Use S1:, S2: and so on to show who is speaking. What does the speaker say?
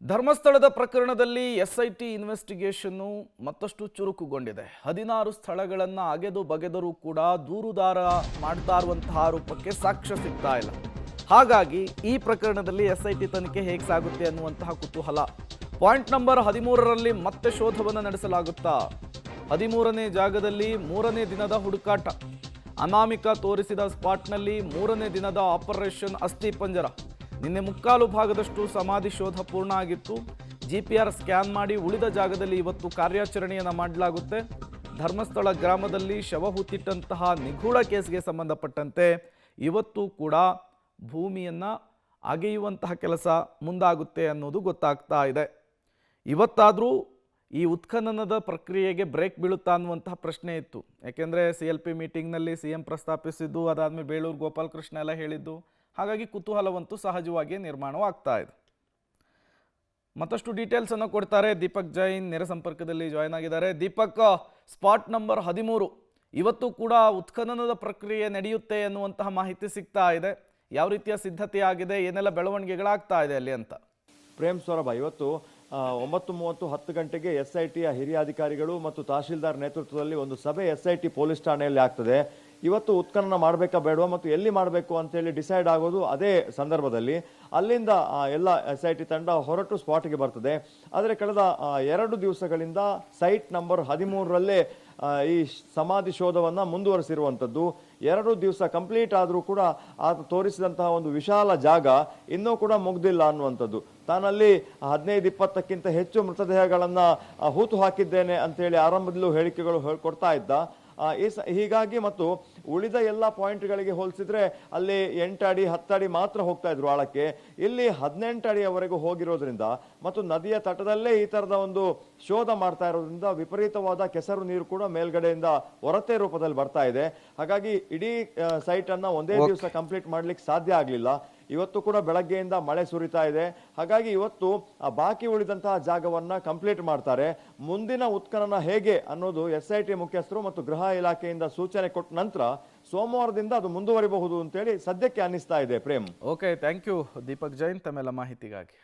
S1: ಧರ್ಮಸ್ಥಳದ ಪ್ರಕರಣದಲ್ಲಿ ಎಸ್ಐಟಿ ಇನ್ವೆಸ್ಟಿಗೇಷನ್ನು ಮತ್ತಷ್ಟು ಚುರುಕುಗೊಂಡಿದೆ. 16 ಸ್ಥಳಗಳನ್ನು ಅಗೆದು ಬಗೆದರೂ ಕೂಡ ದೂರುದಾರ ಮಾಡ್ತಾ ಇರುವಂತಹ ಆರೋಪಕ್ಕೆ ಸಾಕ್ಷ್ಯ ಸಿಗ್ತಾ ಇಲ್ಲ. ಹಾಗಾಗಿ ಈ ಪ್ರಕರಣದಲ್ಲಿ ಎಸ್ಐಟಿ ತನಿಖೆ ಹೇಗೆ ಸಾಗುತ್ತೆ ಅನ್ನುವಂತಹ ಕುತೂಹಲ. ಪಾಯಿಂಟ್ ನಂಬರ್ 13ರಲ್ಲಿ ಮತ್ತೆ ಶೋಧವನ್ನು ನಡೆಸಲಾಗುತ್ತಾ? 13ನೇ ಜಾಗದಲ್ಲಿ 3ನೇ ದಿನದ ಹುಡುಕಾಟ. ಅನಾಮಿಕ ತೋರಿಸಿದ ಸ್ಪಾಟ್ನಲ್ಲಿ 3ನೇ ದಿನದ ಆಪರೇಷನ್ ಅಸ್ಥಿಪಂಜರ. ನಿನ್ನೆ ಮುಕ್ಕಾಲು ಭಾಗದಷ್ಟು ಸಮಾಧಿ ಶೋಧ ಪೂರ್ಣ ಆಗಿತ್ತು. ಜಿಪಿಆರ್ ಸ್ಕ್ಯಾನ್ ಮಾಡಿ ಉಳಿದ ಜಾಗದಲ್ಲಿ ಇವತ್ತು ಕಾರ್ಯಾಚರಣೆಯನ್ನು ಮಾಡಲಾಗುತ್ತೆ. ಧರ್ಮಸ್ಥಳ ಗ್ರಾಮದಲ್ಲಿ ಶವ ಹೂತಿಟ್ಟಂತಹ ನಿಗೂಢ ಕೇಸ್ಗೆ ಸಂಬಂಧಪಟ್ಟಂತೆ ಇವತ್ತು ಕೂಡ ಭೂಮಿಯನ್ನು ಅಗೆಯುವಂತಹ ಕೆಲಸ ಮುಂದಾಗುತ್ತೆ ಅನ್ನೋದು ಗೊತ್ತಾಗ್ತಾ ಇದೆ. ಇವತ್ತಾದರೂ ಈ ಉತ್ಖನನದ ಪ್ರಕ್ರಿಯೆಗೆ ಬ್ರೇಕ್ ಬೀಳುತ್ತಾ ಅನ್ನುವಂತಹ ಪ್ರಶ್ನೆ ಇತ್ತು. ಯಾಕೆಂದರೆ CLP ಮೀಟಿಂಗ್ನಲ್ಲಿ CM ಪ್ರಸ್ತಾಪಿಸಿದ್ದು, ಅದಾದಮೇಲೆ ಬೇಳೂರು ಗೋಪಾಲಕೃಷ್ಣ ಎಲ್ಲ ಹೇಳಿದ್ದು. ಹಾಗಾಗಿ ಕುತೂಹಲವಂತೂ ಸಹಜವಾಗಿಯೇ ನಿರ್ಮಾಣವಾಗ್ತಾ ಇದೆ. ಮತ್ತಷ್ಟು ಡೀಟೇಲ್ಸನ್ನು ಕೊಡ್ತಾರೆ ದೀಪಕ್ ಜೈನ್, ನೇರ ಸಂಪರ್ಕದಲ್ಲಿ ಜಾಯ್ನ್ ಆಗಿದ್ದಾರೆ. ದೀಪಕ್, ಸ್ಪಾಟ್ ನಂಬರ್ 13 ಇವತ್ತು ಕೂಡ ಉತ್ಖನನದ ಪ್ರಕ್ರಿಯೆ ನಡೆಯುತ್ತೆ ಅನ್ನುವಂತಹ ಮಾಹಿತಿ ಸಿಗ್ತಾ ಇದೆ. ಯಾವ ರೀತಿಯ ಸಿದ್ಧತೆ ಆಗಿದೆ, ಏನೆಲ್ಲ ಬೆಳವಣಿಗೆಗಳಾಗ್ತಾ ಇದೆ ಅಲ್ಲಿ ಅಂತ?
S2: ಪ್ರೇಮ್ ಸೌರಭ, ಇವತ್ತು 9:30 10 ಗಂಟೆಗೆ SITಯ ಹಿರಿಯ ಅಧಿಕಾರಿಗಳು ಮತ್ತು ತಹಶೀಲ್ದಾರ್ ನೇತೃತ್ವದಲ್ಲಿ ಒಂದು ಸಭೆ SIT ಪೊಲೀಸ್ ಠಾಣೆಯಲ್ಲಿ ಆಗ್ತದೆ. ಇವತ್ತು ಉತ್ಖನನ ಮಾಡಬೇಕಾ ಬೇಡವಾ ಮತ್ತು ಎಲ್ಲಿ ಮಾಡಬೇಕು ಅಂತೇಳಿ ಡಿಸೈಡ್ ಆಗೋದು ಅದೇ ಸಂದರ್ಭದಲ್ಲಿ. ಅಲ್ಲಿಂದ ಎಲ್ಲ SIT ತಂಡ ಹೊರಟು ಸ್ಪಾಟ್ಗೆ ಬರ್ತದೆ. ಆದರೆ ಕಳೆದ 2 ದಿವಸಗಳಿಂದ ಸೈಟ್ ನಂಬರ್ 13ರಲ್ಲೇ ಈ ಸಮಾಧಿ ಶೋಧವನ್ನು ಮುಂದುವರಿಸಿರುವಂಥದ್ದು. 2 ದಿವಸ ಕಂಪ್ಲೀಟ್ ಆದರೂ ಕೂಡ ಆತ ತೋರಿಸಿದಂತಹ ಒಂದು ವಿಶಾಲ ಜಾಗ ಇನ್ನೂ ಕೂಡ ಮುಗ್ದಿಲ್ಲ ಅನ್ನುವಂಥದ್ದು. ತಾನಲ್ಲಿ 15-20ಕ್ಕಿಂತ ಹೆಚ್ಚು ಮೃತದೇಹಗಳನ್ನು ಹೂತು ಹಾಕಿದ್ದೇನೆ ಅಂತೇಳಿ ಆರಂಭದಲ್ಲೂ ಹೇಳಿಕೆಗಳು ಕೊಡ್ತಾ ಇದ್ದ. ಹೀಗಾಗಿ ಮತ್ತು ಉಳಿದ ಎಲ್ಲ ಪಾಯಿಂಟ್ಗಳಿಗೆ ಹೋಲಿಸಿದ್ರೆ ಅಲ್ಲಿ 8 ಅಡಿ 10 ಅಡಿ ಮಾತ್ರ ಹೋಗ್ತಾ ಇದ್ರು ಆಳಕ್ಕೆ. ಇಲ್ಲಿ 18 ಅಡಿಯವರೆಗೂ ಹೋಗಿರೋದ್ರಿಂದ ಮತ್ತು ನದಿಯ ತಟದಲ್ಲೇ ಈ ತರದ ಒಂದು ಶೋಧ ಮಾಡ್ತಾ ಇರೋದ್ರಿಂದ ವಿಪರೀತವಾದ ಕೆಸರು ನೀರು ಕೂಡ ಮೇಲ್ಗಡೆಯಿಂದ ಹೊರತೆ ರೂಪದಲ್ಲಿ ಬರ್ತಾ ಇದೆ. ಹಾಗಾಗಿ ಇಡೀ ಸೈಟ್ ಅನ್ನ ಒಂದೇ ದಿವಸ ಕಂಪ್ಲೀಟ್ ಮಾಡ್ಲಿಕ್ಕೆ ಸಾಧ್ಯ ಆಗ್ಲಿಲ್ಲ. ಇವತ್ತು ಕೂಡ ಬೆಳಗ್ಗೆಯಿಂದ ಮಳೆ ಸುರಿತಾ ಇದೆ. ಹಾಗಾಗಿ ಇವತ್ತು ಬಾಕಿ ಉಳಿದಂತಹ ಜಾಗವನ್ನ ಕಂಪ್ಲೀಟ್ ಮಾಡ್ತಾರೆ. ಮುಂದಿನ ಉತ್ಖನನ ಹೇಗೆ ಅನ್ನೋದು SIT ಮುಖ್ಯಸ್ಥರು ಮತ್ತು ಗೃಹ ಇಲಾಖೆಯಿಂದ ಸೂಚನೆ ಕೊಟ್ಟ ನಂತರ ಸೋಮವಾರದಿಂದ ಅದು ಮುಂದುವರಿಬಹುದು ಅಂತೇಳಿ ಸದ್ಯಕ್ಕೆ ಅನ್ನಿಸ್ತಾ ಇದೆ. Prem,
S1: okay, thank you Deepak Jain ತಮ್ಮೆಲ್ಲ ಮಾಹಿತಿಗಾಗಿ.